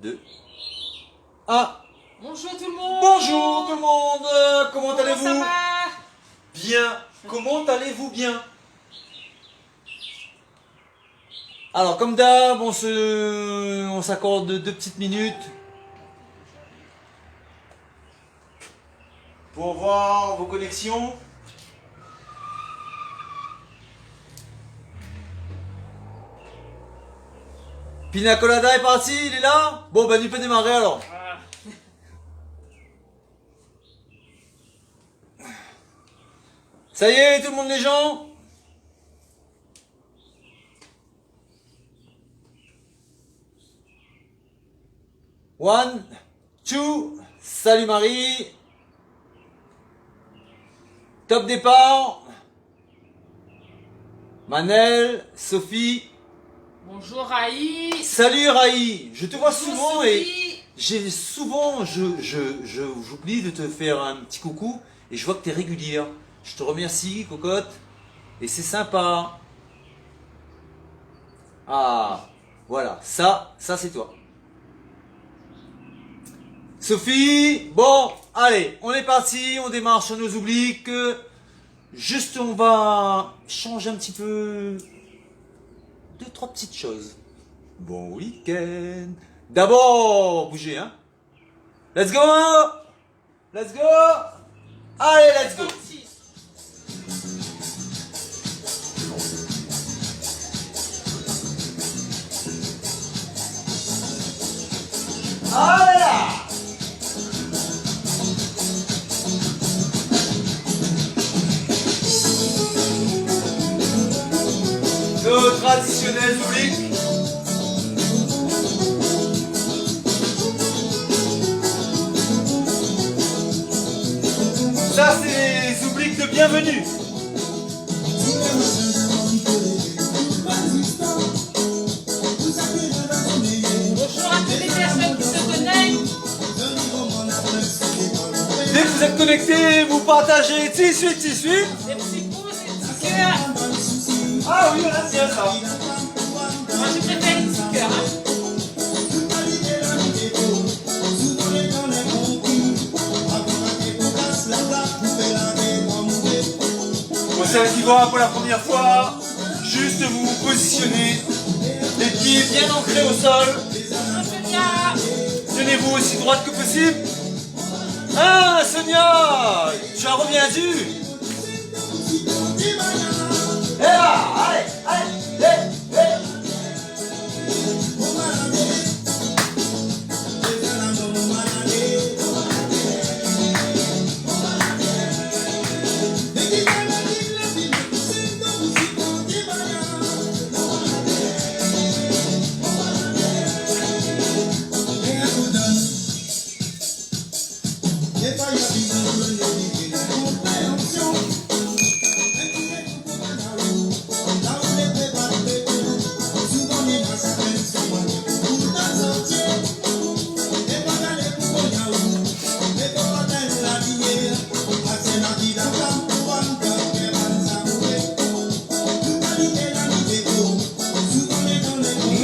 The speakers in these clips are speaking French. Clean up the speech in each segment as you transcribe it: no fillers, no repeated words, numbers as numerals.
2, 1. Bonjour tout le monde. Bonjour tout le monde. Comment ça allez-vous? va? Bien. Comment allez-vous bien? Alors comme d'hab, on s'accorde 2 petites minutes pour voir vos connexions. Pina Colada est parti, il est là? Bon bah il peut démarrer alors. Ça y est, tout le monde les gens? One, two, salut Marie. Top départ. Manel, Sophie. Bonjour Raï. Salut Raï. Je te vois Bonjour, souvent Sophie. et j'oublie de te faire un petit coucou et je vois que tu es régulière. Je te remercie, cocotte. Et c'est sympa. Ah, voilà. Ça c'est toi. Sophie, bon, allez, on est parti, on démarre sur nos obliques. Juste, on va changer un petit peu 2-3 petites choses. Bon week-end. D'abord, bougez, hein. Let's go. Let's go. Allez, let's go. Allez là. Nos traditionnels obliques. Ça, c'est les obliques de bienvenue. Bonjour à toutes les personnes qui se connectent. Dès que vous êtes connectés, vous partagez tissu. Des petits pouces, des petits cœurs. Ah oui, on aime bien ça. Moi je préfère les petits cœurs. Pour celles qui voient pour la première fois, juste vous vous positionnez, les pieds bien ancrés au sol. Bonjour Sonia. Tenez-vous aussi droite que possible. Ah, Sonia, tu as reviendu. Et là, allez.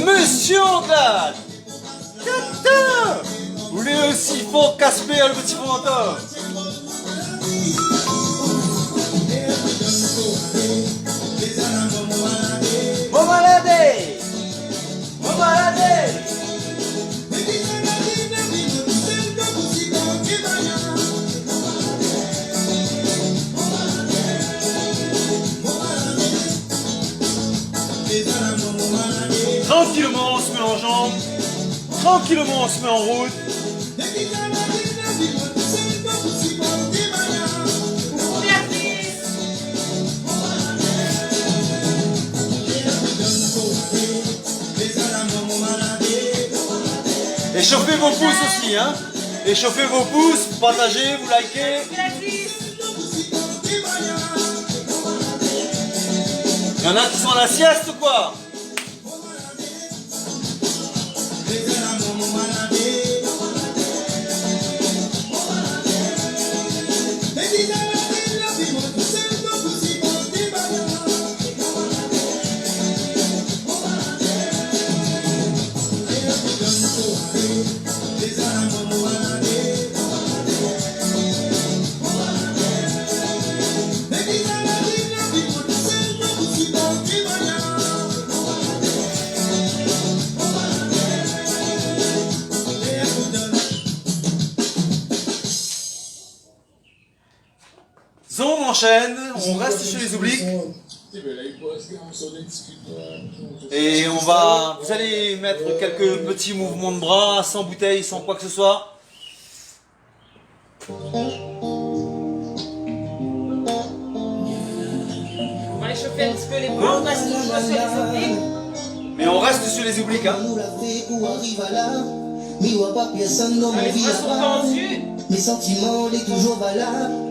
Monsieur Anglade. Vous voulez aussi fort Casper le petit fantôme. Bon malade. Tranquillement on se met en jambe. Tranquillement on se met en route. Échauffez vos pouces aussi, hein. Échauffez vos pouces, partagez, vous likez. Il y en a qui sont à la sieste ou quoi? enchaîne, on reste sur les obliques. Et vous allez mettre quelques petits mouvements de bras, sans bouteille, sans quoi que ce soit. On va échauffer un petit peu les bras, on reste toujours sur les obliques. Mais on reste sur les obliques, hein. Les bras sont tendus. Mes sentiments les toujours valables.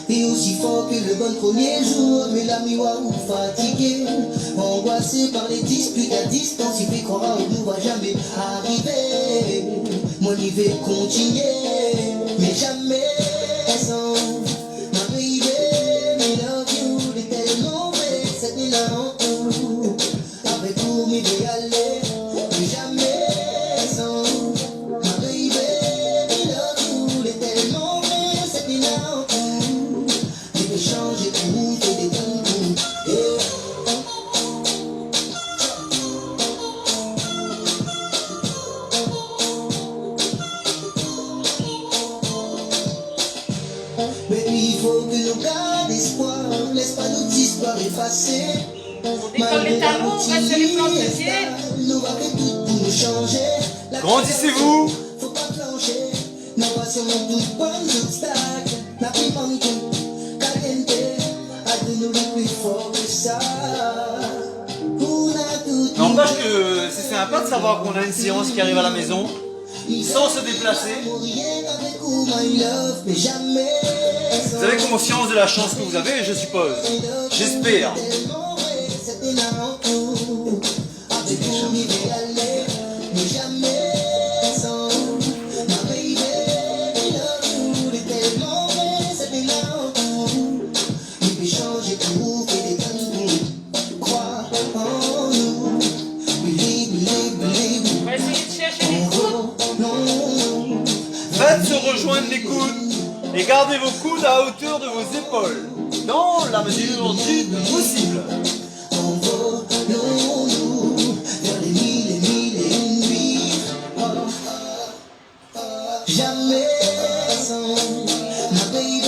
Et aussi fort que le bon premier jour. Mais la miwa ou fatigué, angoissé par les disputes à distance. Il fait croire qu'il ne va jamais arriver. Moi il vais continuer, mais jamais sans ma baby. Me love you, les tellement vrai. C'était là en tout. Avec tout, mais vais aller, mais jamais sans ma baby. Me love you, les tellement vrai. C'était là en tout. Je vais changer tout, fais des coups. Baby, il faut que nous gardions espoir. Laisse pas notre histoire effacée. On décolle les talons, on reste sur les plantes de pied. Nous va faire tout pour nous changer. Grandissez-vous. Faut pas flancher. Nous passons toutes bonnes obstacles. La pimante, caliente. À de nous le plus fort que ça. On a tout. N'empêche que c'est sympa de savoir qu'on a une séance qui arrive à la maison, sans se déplacer. Vous avez conscience de la chance que vous avez, je suppose. J'espère. On va essayer de chercher les coudes. Faites se rejoindre les coudes et gardez vos coudes à hauteur de vos épaules, dans la mesure du possible. Jamais sans ma baby,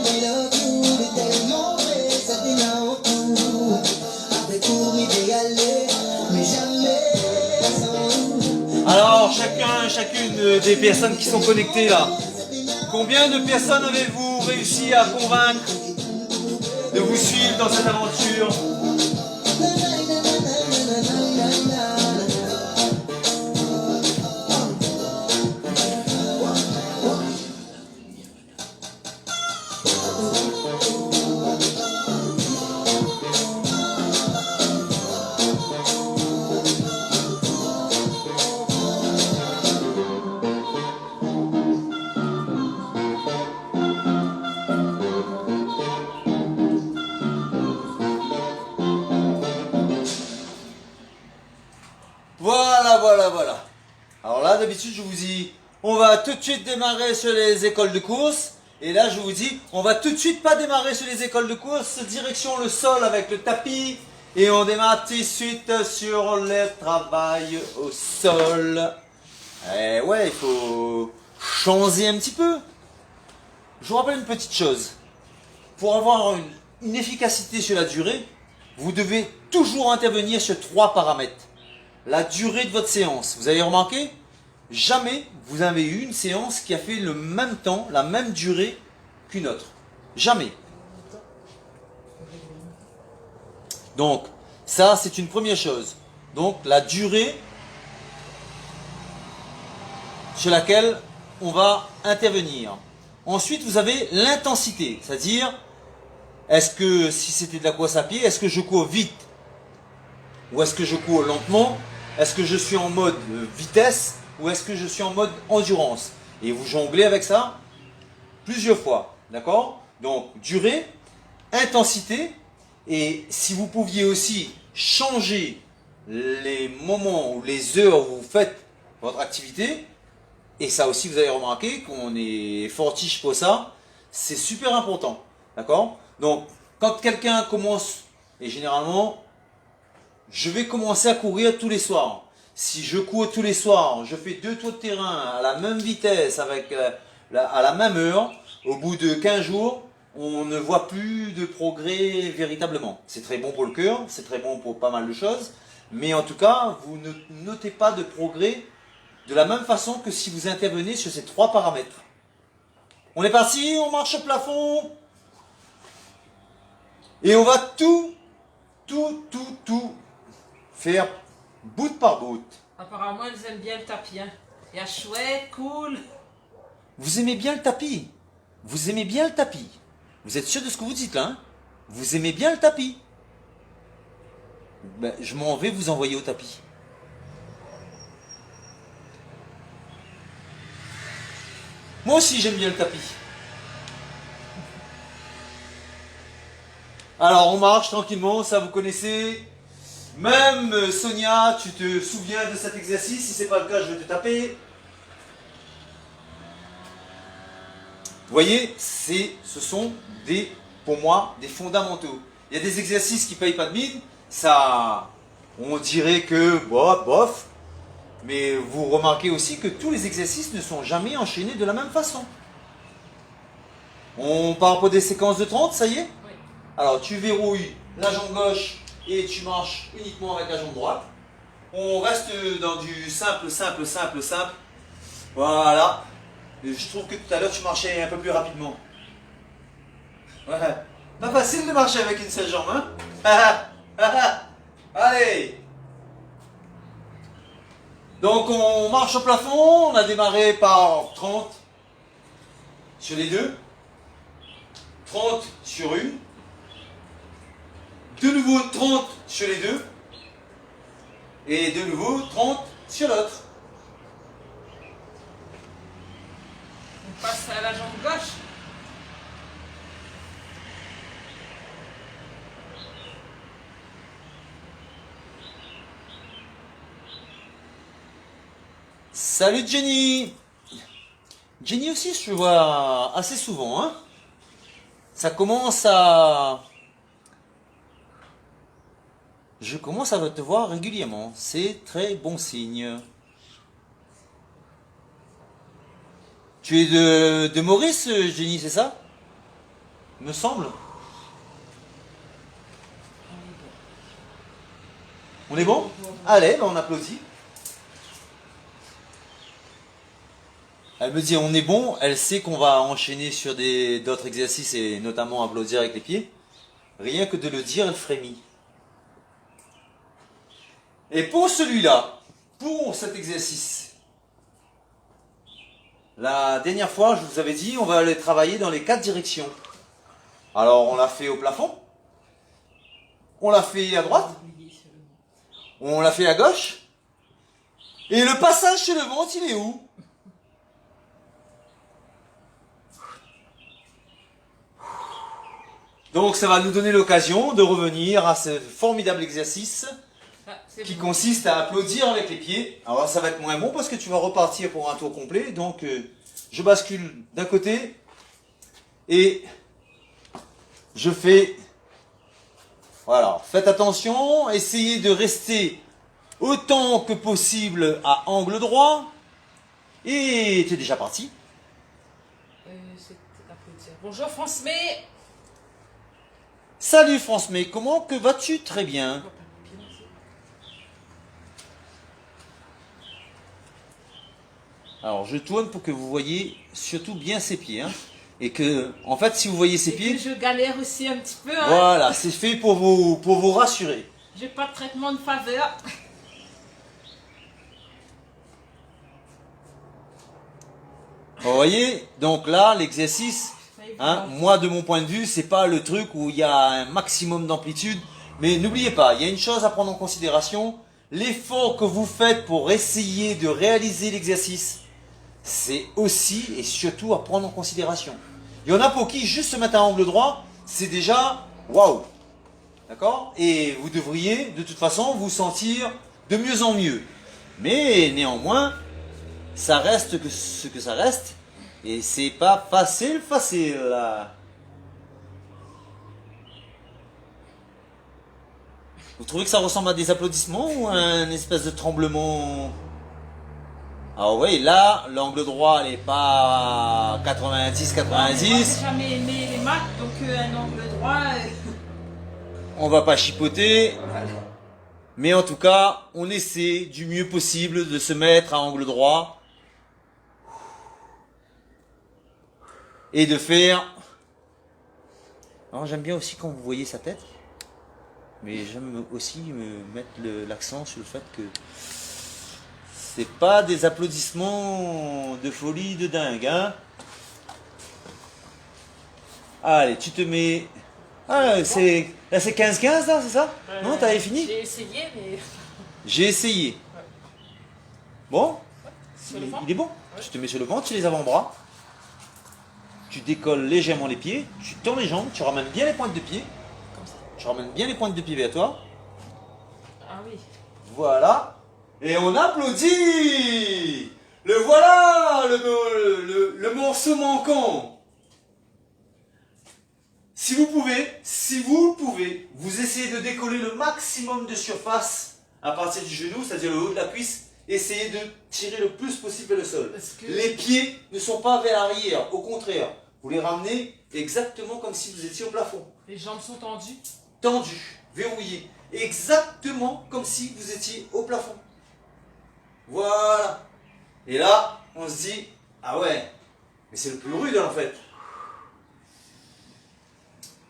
mais love you, mais tellement vrai, ça dénonce tout. Avec pour m'idéaler, mais jamais sans. Alors, chacune des personnes qui sont connectées là, combien de personnes avez-vous réussi à convaincre de vous suivre dans cette aventure? Voilà. Alors là, d'habitude, je vous dis, on va tout de suite démarrer sur les écoles de course. Et là, je vous dis, on va tout de suite pas démarrer sur les écoles de course, direction le sol avec le tapis. Et on démarre tout de suite sur le travail au sol. Eh ouais, il faut changer un petit peu. Je vous rappelle une petite chose. Pour avoir une efficacité sur la durée, vous devez toujours intervenir sur 3 paramètres. La durée de votre séance. Vous avez remarqué? Jamais vous avez eu une séance qui a fait le même temps, la même durée qu'une autre. Jamais. Donc, ça, c'est une première chose. Donc, la durée sur laquelle on va intervenir. Ensuite, vous avez l'intensité. C'est-à-dire, est-ce que, si c'était de la course à pied, est-ce que je cours vite? Ou est-ce que je cours lentement? Est-ce que je suis en mode vitesse ou est-ce que je suis en mode endurance? Et vous jonglez avec ça plusieurs fois. D'accord? Donc, durée, intensité. Et si vous pouviez aussi changer les moments ou les heures où vous faites votre activité, et ça aussi vous avez remarqué qu'on est fortiche pour ça, c'est super important. D'accord? Donc, quand quelqu'un commence, et généralement, je vais commencer à courir tous les soirs. Si je cours tous les soirs, je fais 2 tours de terrain à la même vitesse, à la même heure, au bout de 15 jours, on ne voit plus de progrès véritablement. C'est très bon pour le cœur, c'est très bon pour pas mal de choses, mais en tout cas, vous ne notez pas de progrès de la même façon que si vous intervenez sur ces 3 paramètres. On est parti, on marche au plafond, et on va tout faire bout par bout. Apparemment, ils aiment bien le tapis. Hein. Il y a chouette, cool. Vous aimez bien le tapis. Vous aimez bien le tapis. Vous êtes sûr de ce que vous dites là, hein? Vous aimez bien le tapis. Ben, je m'en vais vous envoyer au tapis. Moi aussi j'aime bien le tapis. Alors on marche tranquillement, ça vous connaissez. Même Sonia, tu te souviens de cet exercice? Si c'est pas le cas, je vais te taper. Vous voyez, ce sont pour moi, des fondamentaux. Il y a des exercices qui ne payent pas de mine, ça, on dirait que, bof, mais vous remarquez aussi que tous les exercices ne sont jamais enchaînés de la même façon. On part pour des séquences de 30, ça y est? Oui. Alors, tu verrouilles la jambe gauche et tu marches uniquement avec la jambe droite. On reste dans du simple. Voilà. Je trouve que tout à l'heure tu marchais un peu plus rapidement. Ouais. Pas facile de marcher avec une seule jambe, hein? Allez! Donc on marche au plafond, on a démarré par 30 sur les deux, 30 sur une, de nouveau 30 sur les deux, et de nouveau 30 sur l'autre. On passe à la jambe gauche. Salut Jenny! Jenny aussi, je vois assez souvent, hein? Ça commence à... Je commence à te voir régulièrement. C'est très bon signe. Tu es de Maurice, Jenny, c'est ça? Me semble. On est bon? Allez, ben on applaudit. Elle me dit on est bon, elle sait qu'on va enchaîner sur d'autres exercices et notamment applaudir avec les pieds. Rien que de le dire, elle frémit. Et pour celui-là, pour cet exercice, la dernière fois, je vous avais dit, on va aller travailler dans les 4 directions. Alors, on l'a fait au plafond, on l'a fait à droite, on l'a fait à gauche, et le passage chez le ventre, il est où? Donc ça va nous donner l'occasion de revenir à ce formidable exercice qui consiste à applaudir avec les pieds. Alors ça va être moins bon parce que tu vas repartir pour un tour complet. Donc je bascule d'un côté et je fais... Voilà, faites attention, essayez de rester autant que possible à angle droit. Et tu es déjà parti. Bonjour France May. Salut France May, comment que vas-tu? Très bien. Alors je tourne pour que vous voyez surtout bien ses pieds. Hein. Et que, en fait, si vous voyez ses pieds... Je galère aussi un petit peu. Hein. Voilà, c'est fait pour vous rassurer. J'ai pas de traitement de faveur. Vous voyez, donc là, l'exercice, hein, moi de mon point de vue, c'est pas le truc où il y a un maximum d'amplitude. Mais n'oubliez pas, il y a une chose à prendre en considération. L'effort que vous faites pour essayer de réaliser l'exercice, c'est aussi et surtout à prendre en considération. Il y en a pour qui juste se mettre à angle droit, c'est déjà waouh. D'accord? Et vous devriez de toute façon vous sentir de mieux en mieux. Mais néanmoins, ça reste que ce que ça reste. Et c'est pas facile. Là. Vous trouvez que ça ressemble à des applaudissements ou à un espèce de tremblement? Ah oui, là, l'angle droit, elle n'est pas 90, Moi, 90. j'ai jamais aimé les maths, donc un angle droit. On va pas chipoter. Voilà. Mais en tout cas, on essaie du mieux possible de se mettre à angle droit. Et de faire... Alors, j'aime bien aussi quand vous voyez sa tête. Mais j'aime aussi me mettre l'accent sur le fait que c'est pas des applaudissements de folie de dingue, hein. Allez, tu te mets... Ah, c'est... Là, c'est 15-15, là, c'est ça? Non, t'avais fini? J'ai essayé, mais. J'ai essayé. Bon, Sur le ventre. il est bon. Tu te mets sur le ventre, tu les avant-bras. Tu décolles légèrement les pieds, tu tends les jambes, tu ramènes bien les pointes de pied. Comme ça. Tu ramènes bien les pointes de pied vers toi. Ah oui. Voilà. Et on applaudit. Le voilà, le morceau manquant. Si vous le pouvez, vous essayez de décoller le maximum de surface à partir du genou, c'est-à-dire le haut de la cuisse. Essayez de tirer le plus possible vers le sol. Parce que- Les pieds ne sont pas vers l'arrière, au contraire. Vous les ramenez exactement comme si vous étiez au plafond. Les jambes sont tendues. Tendu, verrouillé, exactement comme si vous étiez au plafond. Voilà. Et là, on se dit, ah ouais, mais c'est le plus rude en fait.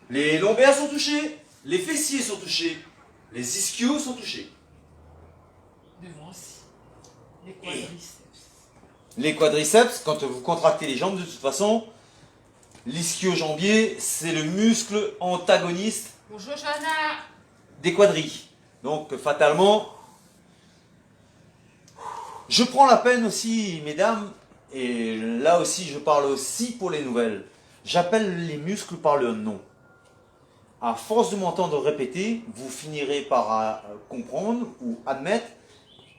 Les lombaires sont touchés, les fessiers sont touchés, les ischios sont touchés. Devant aussi. Les quadriceps. Les quadriceps, quand vous contractez les jambes de toute façon, l'ischio-jambier, c'est le muscle antagoniste Bonjour Johanna. des quadris. Donc fatalement, je prends la peine aussi, mesdames, et là aussi je parle aussi pour les nouvelles. J'appelle les muscles par leur nom. À force de m'entendre répéter, vous finirez par comprendre ou admettre.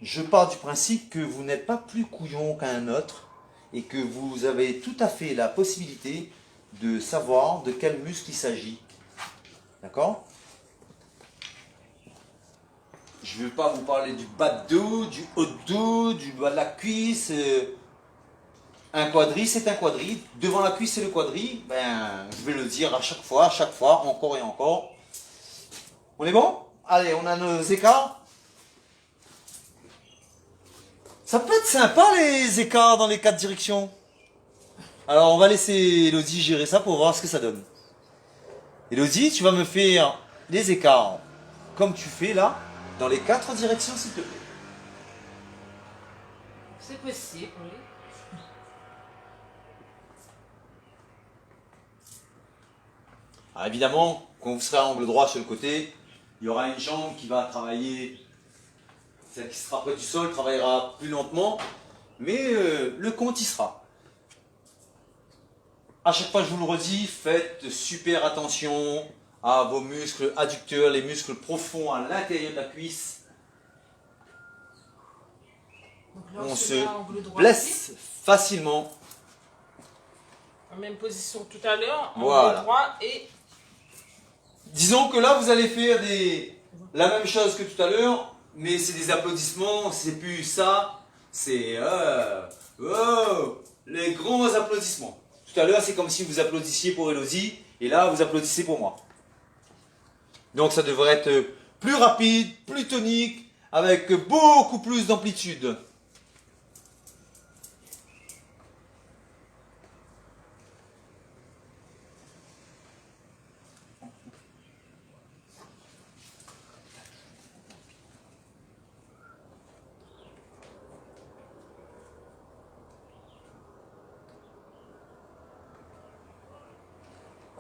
Je pars du principe que vous n'êtes pas plus couillon qu'un autre et que vous avez tout à fait la possibilité de savoir de quel muscle il s'agit. D'accord? Je ne vais pas vous parler du bas de dos, du haut de dos, du bas de la cuisse. Un quadri, c'est un quadri. Devant la cuisse, c'est le quadri. Ben, je vais le dire à chaque fois, encore et encore. On est bon? Allez, on a nos écarts. Ça peut être sympa les écarts dans les 4 directions. Alors on va laisser Elodie gérer ça pour voir ce que ça donne. Elodie, tu vas me faire les écarts comme tu fais là, dans les 4 directions s'il te plaît. C'est possible, oui. Alors évidemment, quand vous serez à angle droit sur le côté, il y aura une jambe qui va travailler, celle qui sera près du sol travaillera plus lentement, mais le compte y sera. À chaque fois, je vous le redis, faites super attention à vos muscles adducteurs, les muscles profonds à l'intérieur de la cuisse. Donc là, On se met se à angle droit blesse facilement. aussi. En même position que tout à l'heure, angle Voilà. droit et Disons que là, vous allez faire la même chose que tout à l'heure, mais c'est des applaudissements, c'est plus ça, c'est les grands applaudissements. Tout à l'heure, c'est comme si vous applaudissiez pour Elodie, et là, vous applaudissez pour moi. Donc ça devrait être plus rapide, plus tonique, avec beaucoup plus d'amplitude.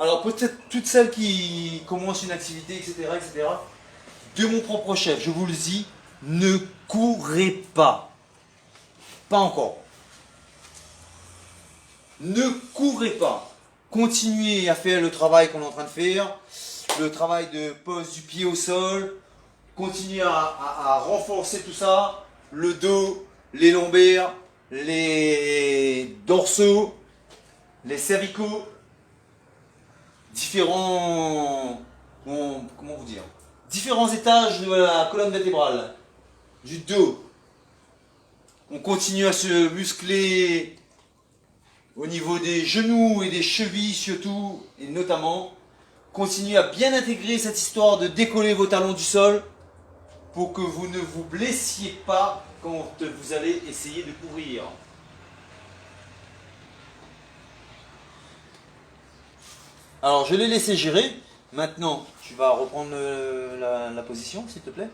Alors peut-être toutes celles qui commencent une activité, etc., de mon propre chef, je vous le dis, ne courez pas. Pas encore. Ne courez pas. Continuez à faire le travail qu'on est en train de faire, le travail de pose du pied au sol. Continuez à renforcer tout ça, le dos, les lombaires, les dorsaux, les cervicaux. Différents, comment vous dire, différents étages de la colonne vertébrale, du dos. On continue à se muscler au niveau des genoux et des chevilles surtout, et notamment. Continuez à bien intégrer cette histoire de décoller vos talons du sol pour que vous ne vous blessiez pas quand vous allez essayer de courir. Alors je l'ai laissé gérer. Maintenant, tu vas reprendre la position, s'il te plaît.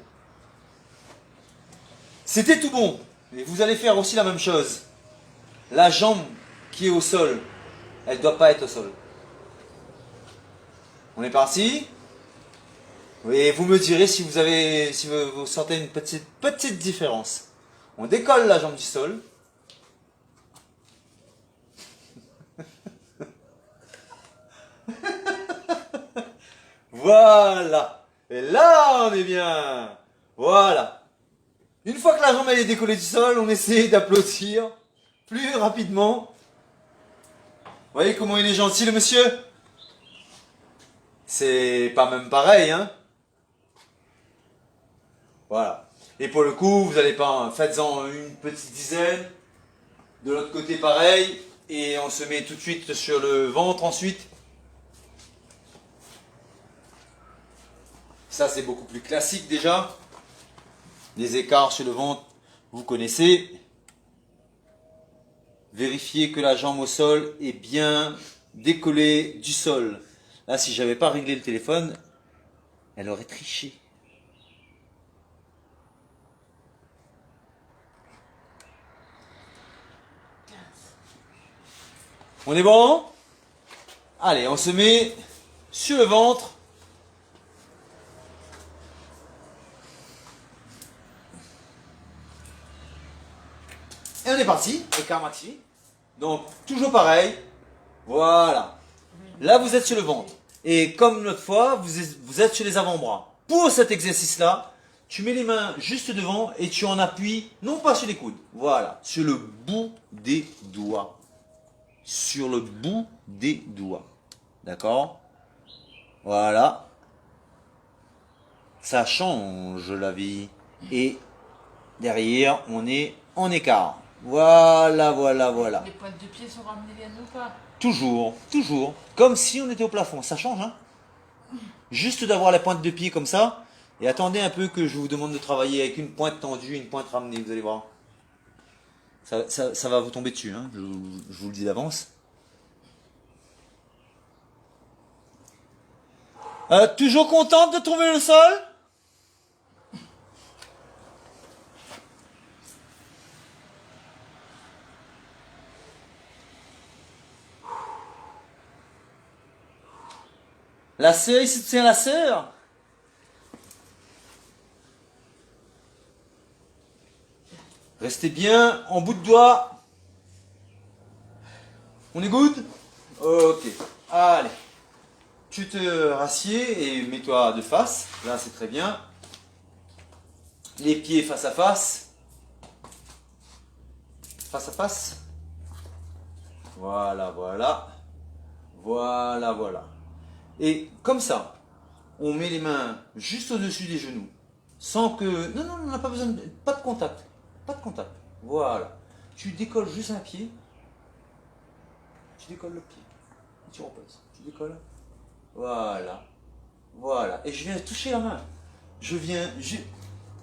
C'était tout bon. Mais vous allez faire aussi la même chose. La jambe qui est au sol, elle ne doit pas être au sol. On est parti. Et vous me direz si vous sentez une petite différence. On décolle la jambe du sol. Voilà. Et là, on est bien. Voilà. Une fois que la jambe elle est décollée du sol, on essaie d'applaudir plus rapidement. Vous voyez comment il est gentil, le monsieur? C'est pas même pareil, hein. Voilà. Et pour le coup, vous allez pas, faites-en une petite dizaine. De l'autre côté, pareil. Et on se met tout de suite sur le ventre ensuite. Ça, c'est beaucoup plus classique déjà. Les écarts sur le ventre, vous connaissez. Vérifiez que la jambe au sol est bien décollée du sol. Là, si j'avais pas réglé le téléphone, elle aurait triché. On est bon? Allez, on se met sur le ventre. Et on est parti, écart maxi. Donc, toujours pareil. Voilà. Là, vous êtes sur le ventre. Et comme l'autre fois, vous êtes sur les avant-bras. Pour cet exercice-là, tu mets les mains juste devant et tu en appuies, non pas sur les coudes. Voilà, sur le bout des doigts. Sur le bout des doigts. D'accord? Voilà. Ça change la vie. Et derrière, on est en écart. Voilà, voilà, voilà. Les pointes de pied sont ramenées bien ou pas? Toujours, toujours. Comme si on était au plafond. Ça change, hein? Juste d'avoir la pointe de pied comme ça. Et attendez un peu que je vous demande de travailler avec une pointe tendue, une pointe ramenée. Vous allez voir. Ça va vous tomber dessus, hein? Je vous le dis d'avance. Toujours contente de trouver le sol? La sœur, il se tient la sœur. Restez bien en bout de doigt. On est good? Ok. Allez. Tu te rassieds et mets-toi de face. Là, c'est très bien. Les pieds face à face. Face à face. Voilà, voilà. Voilà, voilà. Et comme ça, on met les mains juste au-dessus des genoux. Sans que... Non, non, on n'a pas besoin de... Pas de contact. Pas de contact. Voilà. Tu décolles juste un pied. Tu décolles le pied. Et tu reposes. Tu décolles. Voilà. Voilà. Et je viens toucher la main. Je viens...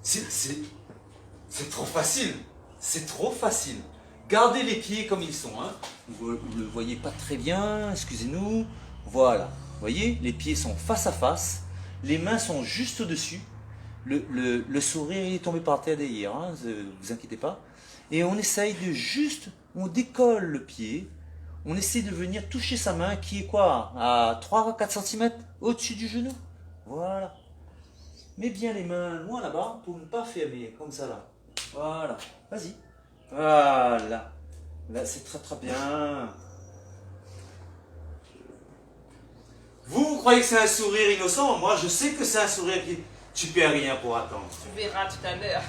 C'est trop facile. C'est trop facile. Gardez les pieds comme ils sont. Hein. Vous ne le voyez pas très bien. Excusez-nous. Voilà. Vous voyez, les pieds sont face à face. Les mains sont juste au-dessus. Le sourire il est tombé par terre derrière. Hein, ne vous inquiétez pas. Et on essaye de juste... On décolle le pied. On essaie de venir toucher sa main qui est quoi? À 3-4 cm au-dessus du genou. Voilà. Mets bien les mains loin là-bas pour ne pas fermer. Comme ça là. Voilà. Vas-y. Voilà. Là, c'est très très bien. Vous croyez que c'est un sourire innocent? Moi, je sais que c'est un sourire qui... Tu perds rien pour attendre. Tu verras tout à l'heure.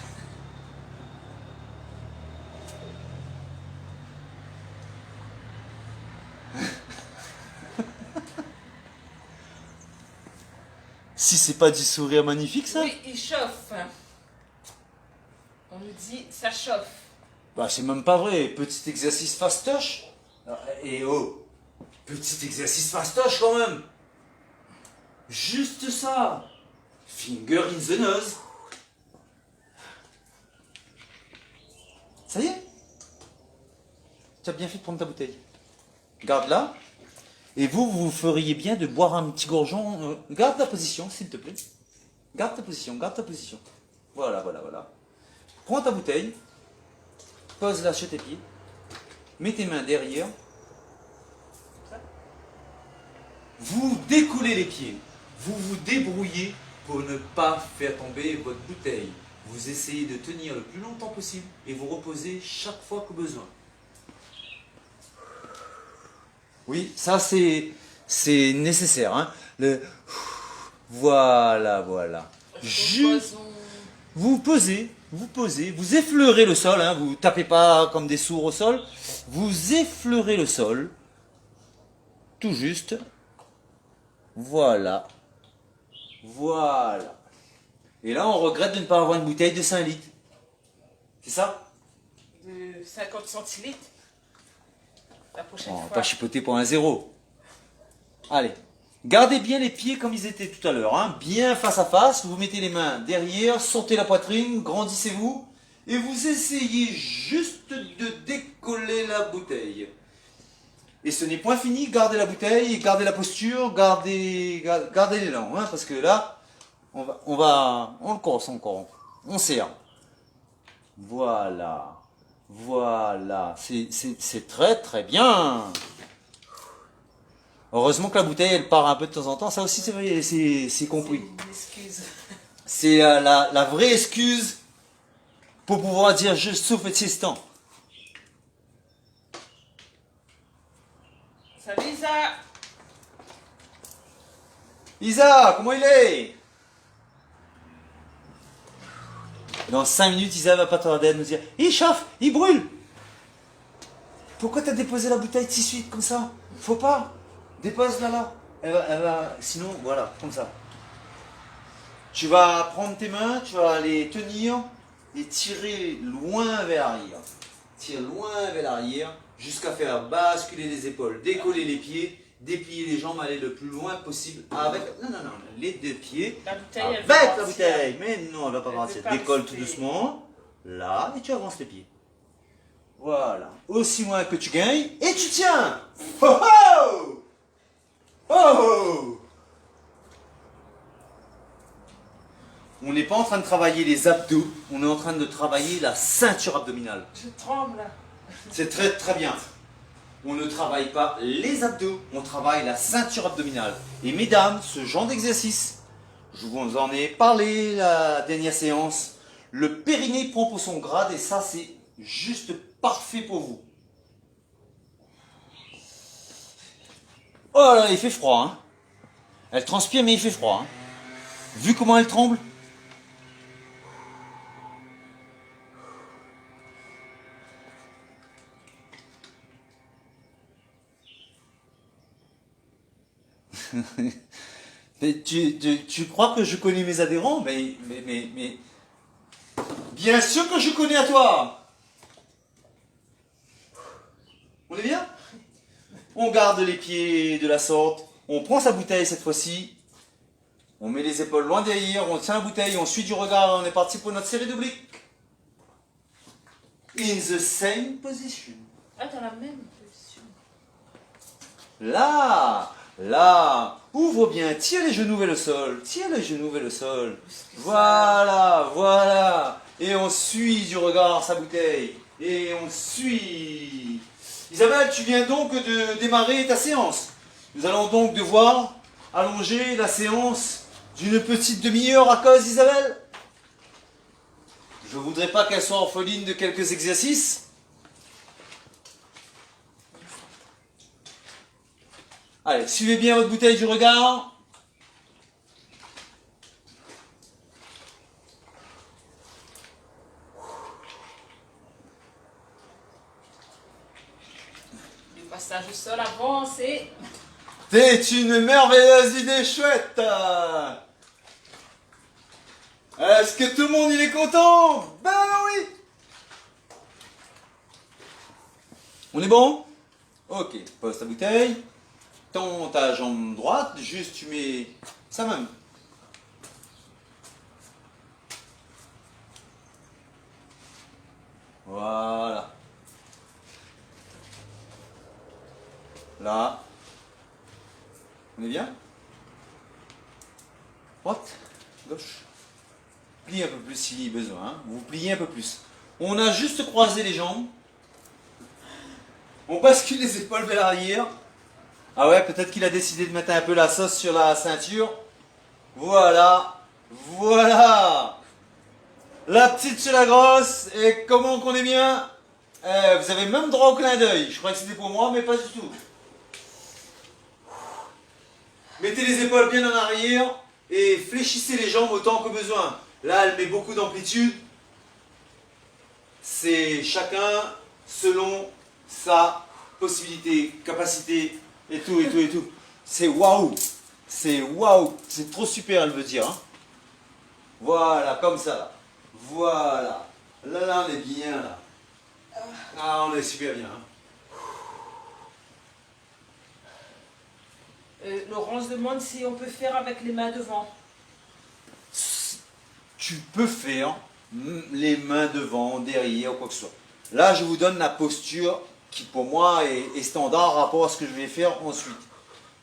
Si c'est pas du sourire magnifique, ça? Oui, il chauffe. On nous dit, ça chauffe. Bah, c'est même pas vrai. Petit exercice fastoche. Et oh, petit exercice fastoche quand même. Juste ça. Finger in the nose. Ça y est. Tu as bien fait de prendre ta bouteille. Garde-la. Et vous feriez bien de boire un petit gorgeon. Garde ta position, s'il te plaît. Garde ta position, garde ta position. Voilà, voilà, voilà. Prends ta bouteille. Pose-la sur tes pieds. Mets tes mains derrière. Vous décollez les pieds. Vous vous débrouillez pour ne pas faire tomber votre bouteille. Vous essayez de tenir le plus longtemps possible et vous reposez chaque fois que besoin. Oui, ça c'est nécessaire. Hein. Voilà, voilà. Juste, vous posez, vous effleurez le sol. Hein, vous tapez pas comme des sourds au sol. Vous effleurez le sol. Tout juste. Voilà. Voilà. Et là, on regrette de ne pas avoir une bouteille de 5 litres. C'est ça? De 50 centilitres. La prochaine On va fois. pas chipoter pour un zéro. Allez. Gardez bien les pieds comme ils étaient tout à l'heure. Hein. Bien face à face. Vous mettez les mains derrière. Sortez la poitrine. Grandissez-vous. Et vous essayez juste de décoller la bouteille. Et ce n'est point fini. Gardez la bouteille. Gardez la posture. Gardez l'élan. Hein, parce que là, on le corse encore. On serre. Voilà. Voilà. C'est très très bien. Heureusement que la bouteille, elle part un peu de temps en temps. Ça aussi, c'est compris. Une excuse. C'est la vraie excuse pour pouvoir dire je souffle de ce temps. Salut Isa. Isa, comment il est? Dans 5 minutes, Isa va pas tarder à nous dire il chauffe, il brûle. Pourquoi t'as déposé la bouteille tout de suite comme ça? Faut pas. Dépose-la là. Elle va, sinon, voilà, comme ça. Tu vas prendre tes mains, tu vas les tenir et tirer loin vers l'arrière. Tire loin vers l'arrière jusqu'à faire basculer les épaules, décoller les pieds, déplier les jambes, aller le plus loin possible avec. Non, les deux pieds. La bouteille, avec elle va la partir. bouteille. Mais non, elle va pas Elle partir. veut pas Décolle tout rester. doucement. Là, et tu avances les pieds. Voilà. Aussi loin que tu gagnes. Et tu tiens. Oh oh! Oh! On n'est pas en train de travailler les abdos, on est en train de travailler la ceinture abdominale. Je tremble là. C'est très très bien. On ne travaille pas les abdos, on travaille la ceinture abdominale. Et mesdames, ce genre d'exercice, je vous en ai parlé la dernière séance, le périnée prend pour son grade et ça c'est juste parfait pour vous. Oh là, il fait froid, hein. Elle transpire mais il fait froid. Hein. Vu comment elle tremble. Mais tu crois que je connais mes adhérents? Mais bien sûr que je connais à toi. On est bien? On garde les pieds de la sorte. On prend sa bouteille cette fois-ci. On met les épaules loin derrière. On tient la bouteille. On suit du regard. On est parti pour notre série d'obliques. In the same position. Ah, dans la même position. Là, ouvre bien, tire les genoux vers le sol, tire les genoux vers le sol. Voilà. Et on suit du regard sa bouteille. Et on suit. Isabelle, tu viens donc de démarrer ta séance. Nous allons donc devoir allonger la séance d'une petite demi-heure à cause d'Isabelle. Je voudrais pas qu'elle soit orpheline de quelques exercices. Allez, suivez bien votre bouteille du regard. Le passage au sol avance et... C'est une merveilleuse idée chouette. Est-ce que tout le monde il est content? Ben oui. On est bon? Ok, pose ta bouteille. Tends ta jambe droite, juste tu mets ça même. Voilà. Là. On est bien? Droite, gauche. Pliez un peu plus si besoin. Hein. Vous pliez un peu plus. On a juste croisé les jambes. On bascule les épaules vers l'arrière. Ah ouais, peut-être qu'il a décidé de mettre un peu la sauce sur la ceinture. Voilà. Voilà. La petite sur la grosse. Et comment qu'on est bien? Vous avez même droit au clin d'œil. Je crois que c'était pour moi, mais pas du tout. Mettez les épaules bien en arrière et fléchissez les jambes autant que besoin. Là, elle met beaucoup d'amplitude. C'est chacun selon sa possibilité, capacité et tout, et tout, et tout. C'est waouh. C'est waouh. C'est trop super, elle veut dire. Hein. Voilà, comme ça. Là. Voilà. Là, on est bien, là. Ah, on est super bien. Hein. Laurence demande si on peut faire avec les mains devant. Tu peux faire les mains devant, derrière, ou quoi que ce soit. Là, je vous donne la posture qui, pour moi, est standard par rapport à ce que je vais faire ensuite.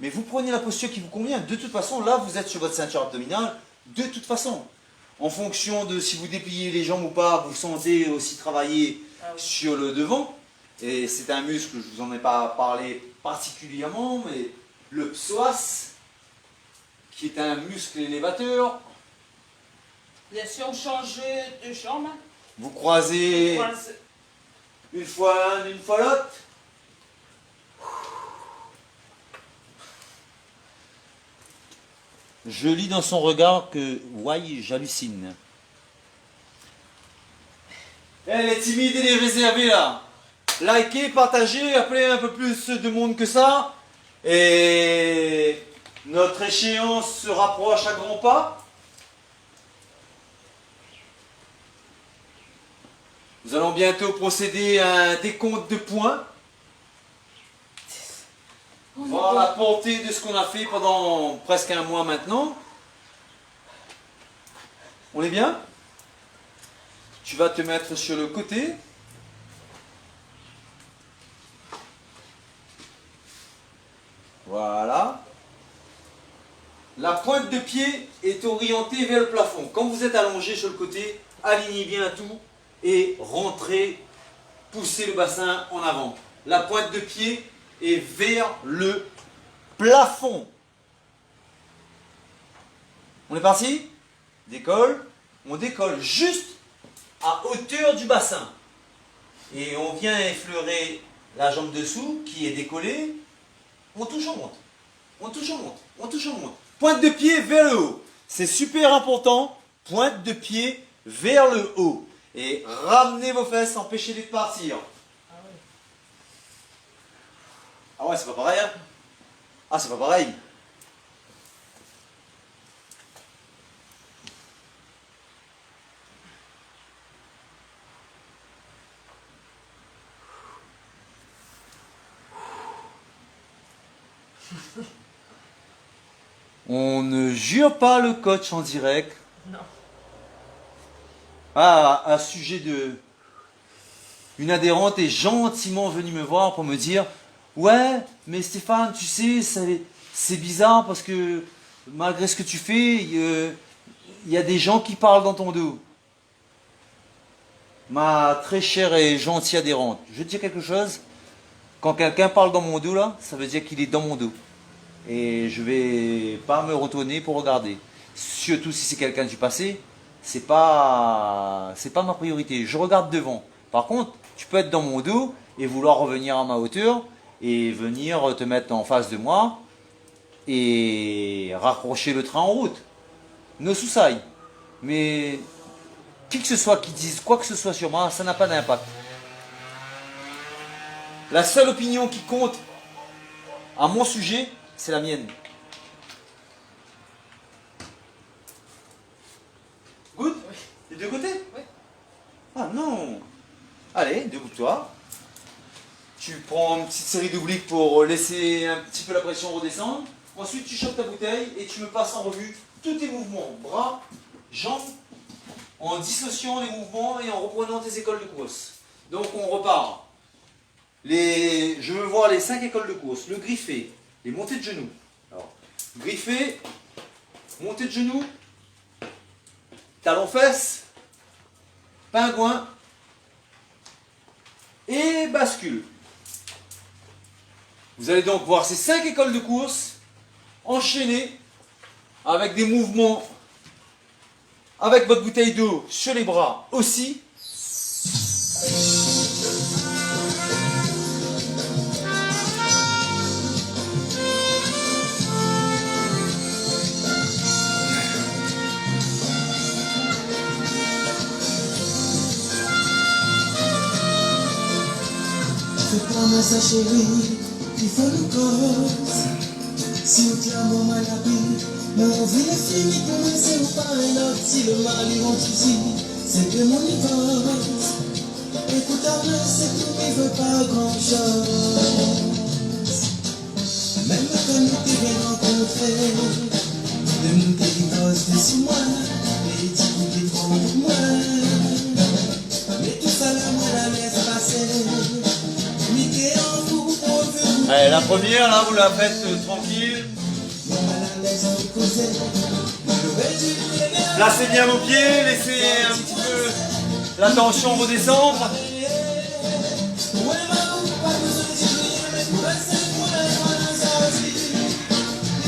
Mais vous prenez la posture qui vous convient. De toute façon, là, vous êtes sur votre ceinture abdominale. De toute façon, en fonction de si vous dépliez les jambes ou pas, vous sentez aussi travailler sur le devant. Et c'est un muscle, je vous en ai pas parlé particulièrement, mais le psoas, qui est un muscle élévateur. Bien sûr, on change de jambe. Vous croisez une fois l'un, une fois l'autre. Je lis dans son regard que, ouais, j'hallucine. Elle est timide et réservée là. Likez, partagez, appelez un peu plus de monde que ça. Et notre échéance se rapproche à grands pas. Nous allons bientôt procéder à un décompte de points. Voir la portée de ce qu'on a fait pendant presque un mois maintenant. On est bien? Tu vas te mettre sur le côté. Voilà. La pointe de pied est orientée vers le plafond. Quand vous êtes allongé sur le côté, alignez bien tout et rentrez, poussez le bassin en avant. La pointe de pied est vers le plafond. On est parti? Décolle. On décolle juste à hauteur du bassin. Et on vient effleurer la jambe dessous qui est décollée. On touche, on monte. On touche, on monte. On touche, on monte. Pointe de pied vers le haut. C'est super important. Pointe de pied vers le haut. Et ramenez vos fesses, empêchez-les de partir. Ah ouais, c'est pas pareil, hein? Ah, c'est pas pareil. On ne jure pas le coach en direct. Non. Ah, à sujet de... Une adhérente est gentiment venue me voir pour me dire « Ouais, mais Stéphane, tu sais, c'est bizarre parce que malgré ce que tu fais, il y a des gens qui parlent dans ton dos. » Ma très chère et gentille adhérente, je vais te dire quelque chose. Quand quelqu'un parle dans mon dos, là, ça veut dire qu'il est dans mon dos. Et je vais pas me retourner pour regarder. Surtout si c'est quelqu'un du passé, c'est pas ma priorité. Je regarde devant. Par contre, tu peux être dans mon dos et vouloir revenir à ma hauteur et venir te mettre en face de moi et raccrocher le train en route. No suicide. Mais qui que ce soit qui dise quoi que ce soit sur moi, ça n'a pas d'impact. La seule opinion qui compte à mon sujet, c'est la mienne. Good? Les deux côtés? Oui. Ah non. Allez, debout-toi. Tu prends une petite série d'obliques pour laisser un petit peu la pression redescendre. Ensuite, tu chopes ta bouteille et tu me passes en revue tous tes mouvements, bras, jambes, en dissociant les mouvements et en reprenant tes écoles de course. Donc, on repart. Je veux voir les 5 écoles de course. Le griffé, les montées de genoux. Alors, griffé, montée de genoux, talon-fesse, pingouin et bascule. Vous allez donc voir ces 5 écoles de course enchaînées avec des mouvements avec votre bouteille d'eau sur les bras aussi. Fais pas moi ça chérie, il faut le cause. Si on tient mon mal à vie, mon vie est finie pour moi, c'est ou pas un autre. Si le mal il rentre ici, c'est que mon cause. Écoute à moi, c'est tout, il veut pas grand chose. Même quand nous t'es bien rencontré, de nous t'es dit cause de 6 mois, et tu dis trop pour moi. Mais tout ça là, moi la laisse passer. Allez, la première, là, vous la faites tranquille. Placez bien vos pieds, laissez un petit peu la tension redescendre.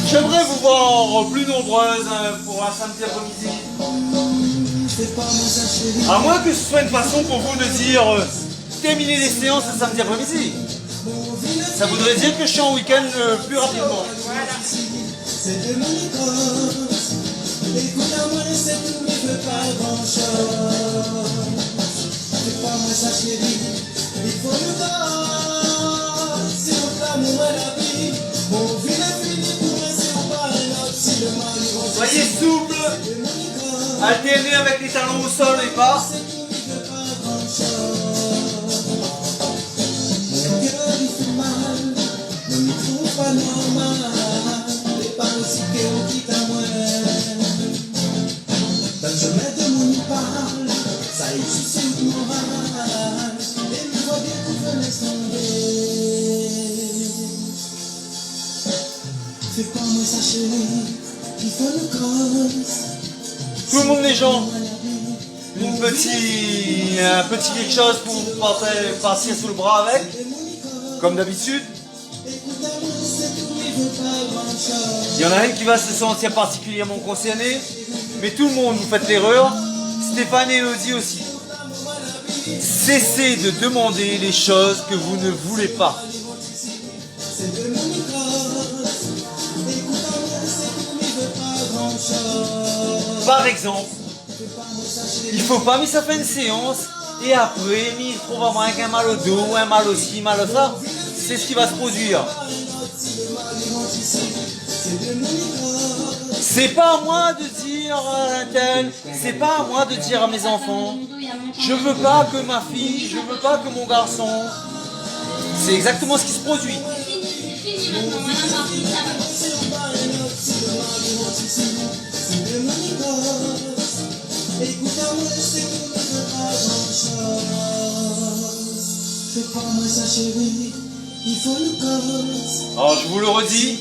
J'aimerais vous voir plus nombreuses pour un samedi après-midi. À moins que ce soit une façon pour vous de dire terminer les séances le samedi après-midi. Ça voudrait dire que je suis en week-end plus rapidement. Voilà. Écoute à moi, c'est tout, mais veux pas grand chose. Fais pas moi ça chérie, il faut le voir. Si on t'aime, moi la vie, mon vie est finie pour moi, c'est ou pas un autre. Si le mal est rentré, Soyez souple, alternez avec les talons au sol et pas. c'est tout, mais veux pas grand chose. Mon cœur il fait mal, ne me trouve pas normal. Et pas aussi qu'on quitte à moi. Dans le chemin de mon parle, ça existe sur le moral. Et me voit bien qu'on veut laisser tomber. Fais pas moi ça chérie, il faut le cause. Tout le monde les gens. Un petit quelque chose pour vous passer sous le bras avec, comme d'habitude. Il y en a un qui va se sentir particulièrement concerné, mais tout le monde, vous faites l'erreur. Stéphane et Elodie aussi. Cessez de demander les choses que vous ne voulez pas. Par exemple, il faut pas mais ça fait une séance et après il trouve avec un mal au dos, un mal au ci, mal au ça. C'est ce qui va se produire. C'est pas à moi de dire à un tel, c'est pas à moi de dire à mes enfants, je veux pas que ma fille, je veux pas que mon garçon. C'est exactement ce qui se produit. Alors je vous le redis,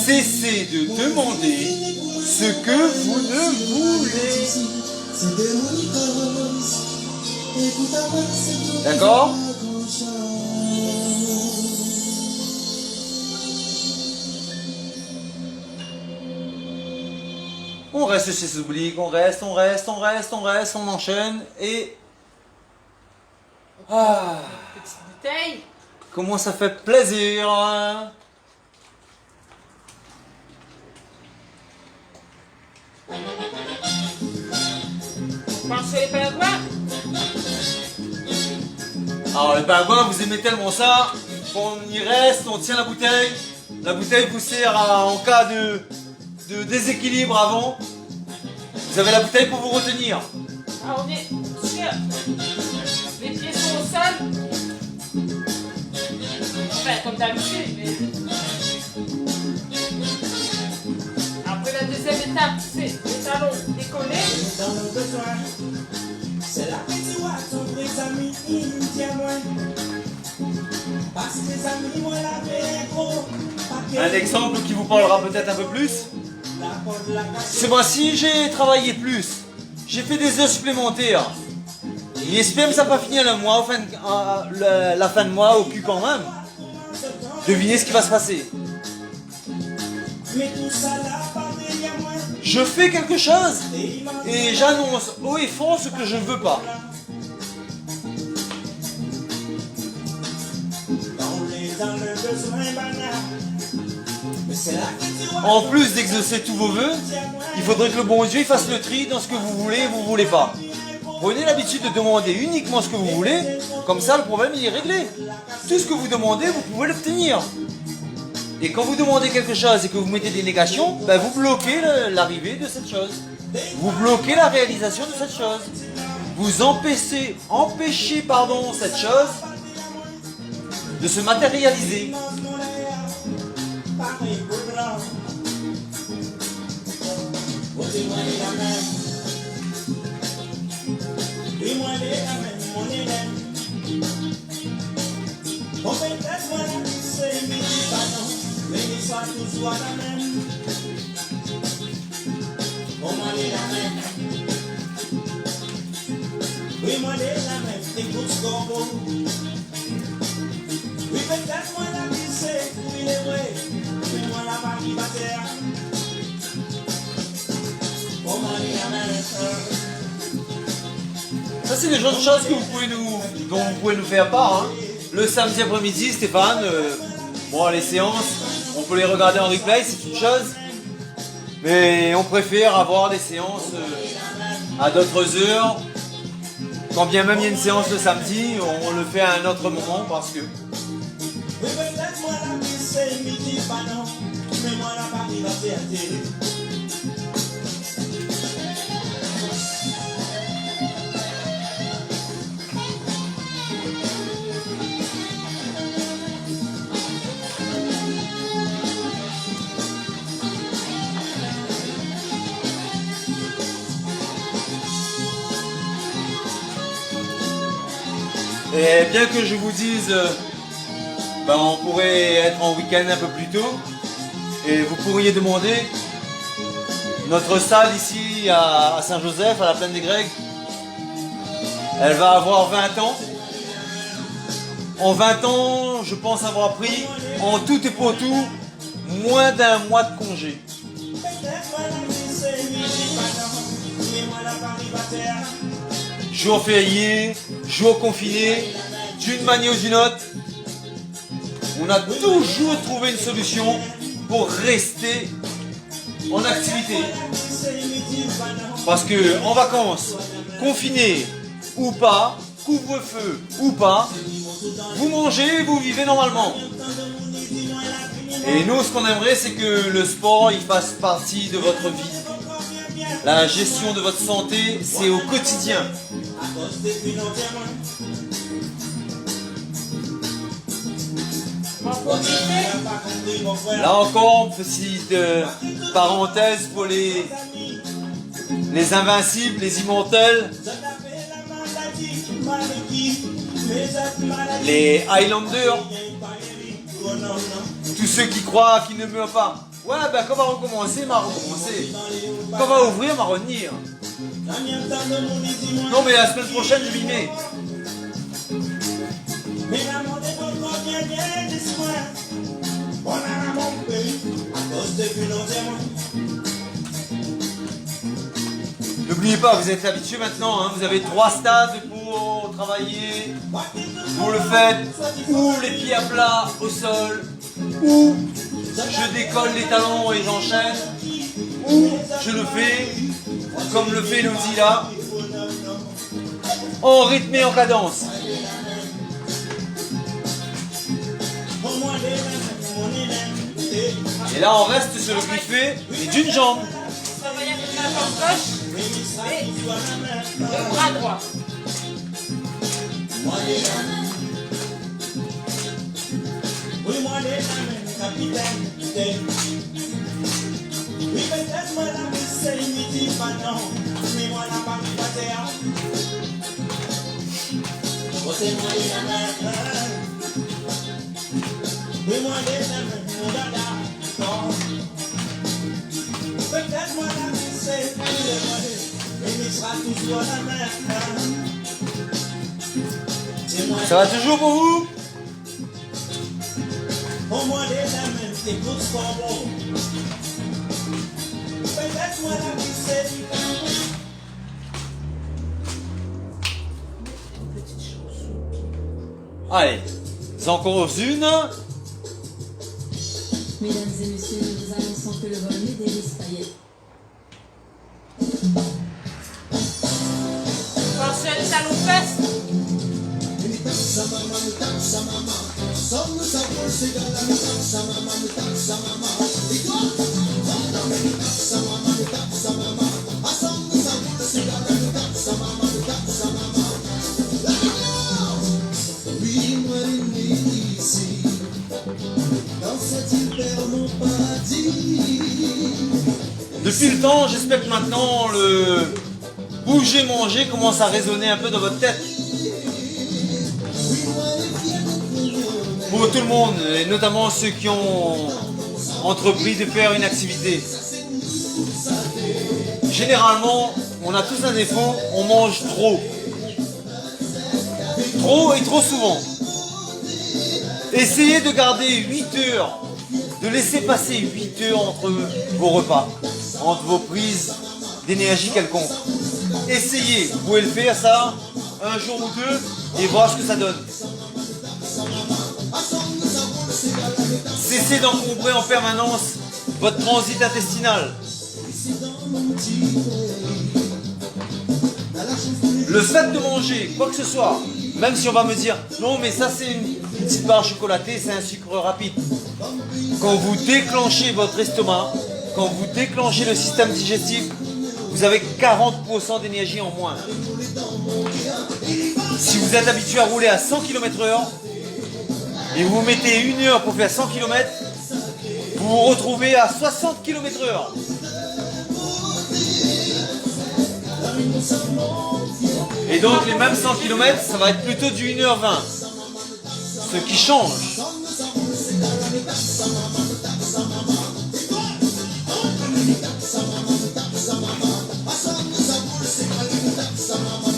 cessez de demander ce que vous ne voulez. D'accord ? On reste chez ces obliques, on reste, on enchaîne et... Ah, Petite bouteille. comment ça fait plaisir, hein. Marche sur les pingouins. Alors les pingouins, vous aimez tellement ça qu'on y reste, on tient la bouteille. La bouteille vous sert en cas de déséquilibre avant. Vous avez la bouteille pour vous retenir. Ah, on est sûr. Les pieds sont au sol. enfin, comme d'habitude. Mais... Après, la deuxième étape, c'est les talons décollés. Dans le besoin, c'est là que tu vois ton vrai ami indien. Parce que les amis, moi, la paix gros. Un exemple qui vous parlera peut-être un peu plus. Ce mois-ci, j'ai travaillé plus. J'ai fait des heures supplémentaires. Et SPM, ça n'a pas fini le mois, la fin de mois au cul quand même. Devinez ce qui va se passer. Je fais quelque chose et j'annonce haut et fort ce que je ne veux pas. En plus d'exaucer tous vos vœux, il faudrait que le bon Dieu fasse le tri dans ce que vous voulez et vous ne voulez pas. Prenez l'habitude de demander uniquement ce que vous voulez, comme ça le problème il est réglé. Tout ce que vous demandez, vous pouvez l'obtenir. Et quand vous demandez quelque chose et que vous mettez des négations, ben vous bloquez l'arrivée de cette chose. Vous bloquez la réalisation de cette chose. Vous empêchez cette chose de se matérialiser. Ça c'est des choses que dont vous pouvez nous faire part. Hein. Le samedi après-midi, Stéphane, bon les séances, on peut les regarder en replay, c'est une chose. Mais on préfère avoir des séances à d'autres heures. Quand bien même il y a une séance le samedi, on le fait à un autre moment parce que... Et bien que je vous dise, on pourrait être en week-end un peu plus tôt, et vous pourriez demander, notre salle ici à Saint-Joseph, à la Plaine des Grecs, elle va avoir 20 ans. En 20 ans, je pense avoir pris, en tout et pour tout, moins d'un mois de congé. Jour férié, jour confiné, d'une manière ou d'une autre, on a toujours trouvé une solution pour rester en activité. Parce que en vacances, confiné ou pas, couvre-feu ou pas, vous mangez et vous vivez normalement. Et nous, ce qu'on aimerait, c'est que le sport il fasse partie de votre vie. La gestion de votre santé, c'est au quotidien. Là encore, petite parenthèse pour les invincibles, les immortels, les Highlanders, tous ceux qui croient qu'ils ne meurent pas. Ouais, quand on va recommencer, on va recommencer. Quand on va ouvrir, on va revenir. Non, mais la semaine prochaine, je m'y mets. N'oubliez pas, vous êtes habitués maintenant, hein, vous avez 3 stades pour travailler. Vous le faites ou les pieds à plat au sol, ou je décolle les talons et j'enchaîne, ou je le fais comme le fait Elodie là, en rythme et en cadence. Et là on reste sur le griffé et d'une jambe. Ça va y aller la jambe gauche et le bras droit. les amènes, capitaine. Oui, peut-être moi la vie c'est inutile, pas non. Mais moi la pas qui va faire. Oh, c'est moi les amènes. Oui, moi les amènes, mon dada. Non. Peut-être moi la vie c'est inutile. Mais il sera toujours la même. Ça va toujours pour vous? Au moins des amènes, des coups de corbeau. Peut-être moi la vie c'est Allez, encore une. Mesdames et messieurs, nous vous annonçons que le vol Médéris Payet. Attention, les salons fesses. Oui, moi l'aimé ici, dans cette île perd mon paradis. Depuis le temps, j'espère que maintenant le bouger, manger commence à résonner un peu dans votre tête. Pour tout le monde, et notamment ceux qui ont entrepris de faire une activité. Généralement, on a tous un défaut, on mange trop. Trop et trop souvent. Essayez de garder 8 heures, de laisser passer 8 heures entre vos repas, entre vos prises d'énergie quelconque. Essayez, vous pouvez le faire ça, un jour ou deux, et voir ce que ça donne. Cessez d'encombrer en permanence votre transit intestinal. Le fait de manger quoi que ce soit, même si on va me dire non mais ça c'est une petite barre chocolatée, c'est un sucre rapide. Quand vous déclenchez votre estomac, quand vous déclenchez le système digestif, vous avez 40% d'énergie en moins. Si vous êtes habitué à rouler à 100 km/h et vous mettez 1 heure pour faire 100 km, vous vous retrouvez à 60 km/h. Et donc les mêmes 100 km, ça va être plutôt du 1h20. Ce qui change.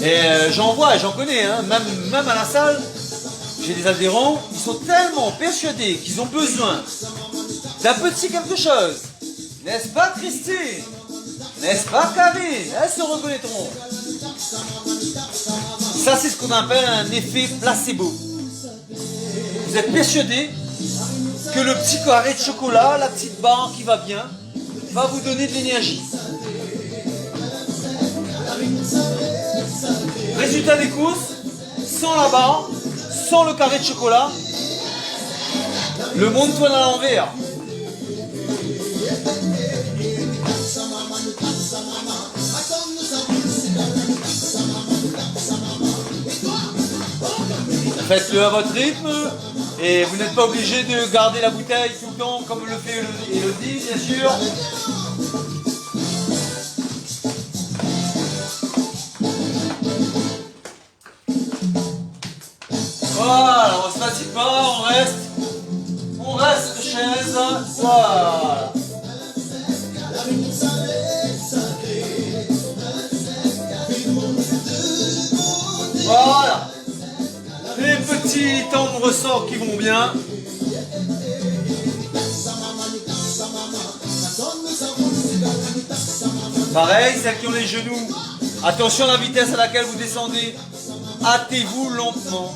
Et j'en vois et j'en connais, hein. Même à la salle, j'ai des adhérents, ils sont tellement persuadés qu'ils ont besoin d'un petit quelque chose. N'est-ce pas Christine? N'est-ce pas Karine? Elles se reconnaîtront. Ça c'est ce qu'on appelle un effet placebo. Vous êtes persuadé que le petit carré de chocolat, la petite barre qui va bien, va vous donner de l'énergie. Résultat des courses, sans la barre, sans le carré de chocolat, le monde tourne à l'envers. Faites-le à votre rythme et vous n'êtes pas obligé de garder la bouteille tout le temps comme le fait Elodie, bien sûr. Voilà, on se fatigue pas, on reste chaise, voilà. Voilà. Les petits temps de ressort qui vont bien. Pareil, celles qui ont les genoux, attention à la vitesse à laquelle vous descendez. Hâtez-vous lentement.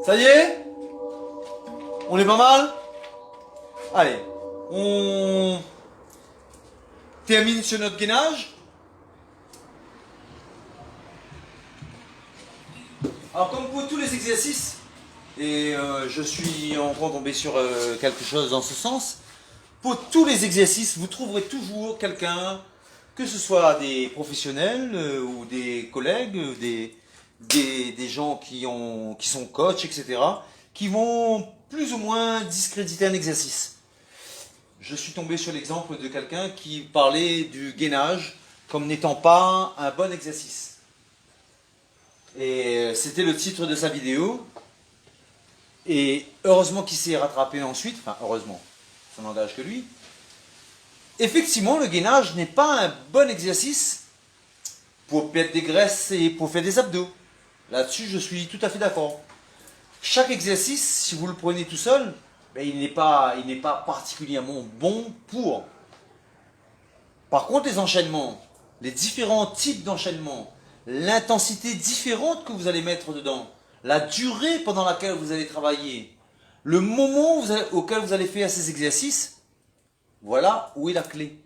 Ça y est? On est pas mal? Allez, on termine sur notre gainage. Alors comme pour tous les exercices, et je suis encore tombé sur quelque chose dans ce sens, pour tous les exercices, vous trouverez toujours quelqu'un, que ce soit des professionnels ou des collègues, des gens qui sont coachs, etc., qui vont plus ou moins discréditer un exercice. Je suis tombé sur l'exemple de quelqu'un qui parlait du gainage comme n'étant pas un bon exercice. Et c'était le titre de sa vidéo. Et heureusement qu'il s'est rattrapé ensuite, enfin heureusement, ça n'engage que lui. Effectivement, le gainage n'est pas un bon exercice pour perdre des graisses et pour faire des abdos. Là-dessus, je suis tout à fait d'accord. Chaque exercice, si vous le prenez tout seul, ben, il n'est pas particulièrement bon pour. Par contre, les enchaînements, les différents types d'enchaînements, l'intensité différente que vous allez mettre dedans, la durée pendant laquelle vous allez travailler, le moment auquel vous allez faire ces exercices, voilà où est la clé.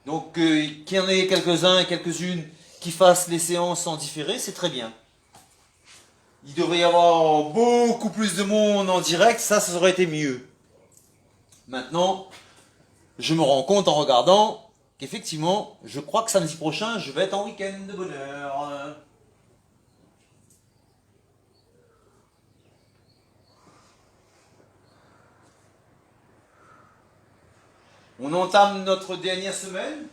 Donc, qu'il y en ait quelques-uns et quelques-unes qui fassent les séances en différé, c'est très bien. Il devrait y avoir beaucoup plus de monde en direct, ça aurait été mieux. Maintenant, je me rends compte en regardant qu'effectivement, je crois que samedi prochain, je vais être en week-end de bonheur. On entame notre dernière semaine.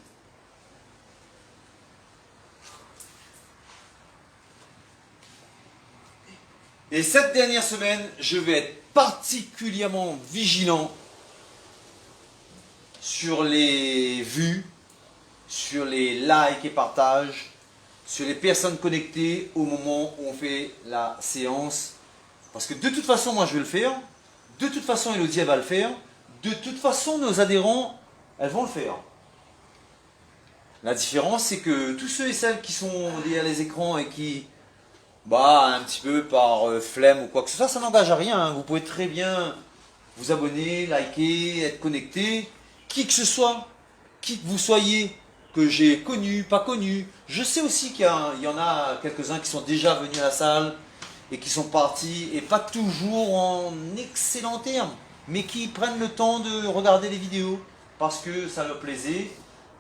Et cette dernière semaine, je vais être particulièrement vigilant sur les vues, sur les likes et partages, sur les personnes connectées au moment où on fait la séance. Parce que de toute façon, moi je vais le faire. De toute façon, Elodie elle va le faire. De toute façon, nos adhérents, elles vont le faire. La différence, c'est que tous ceux et celles qui sont derrière les écrans et qui, un petit peu par flemme ou quoi que ce soit, ça n'engage à rien. Vous pouvez très bien vous abonner, liker, être connecté. Qui que ce soit, qui que vous soyez, que j'ai connu, pas connu. Je sais aussi qu'il y en a quelques-uns qui sont déjà venus à la salle et qui sont partis, et pas toujours en excellents termes, mais qui prennent le temps de regarder les vidéos parce que ça leur plaisait,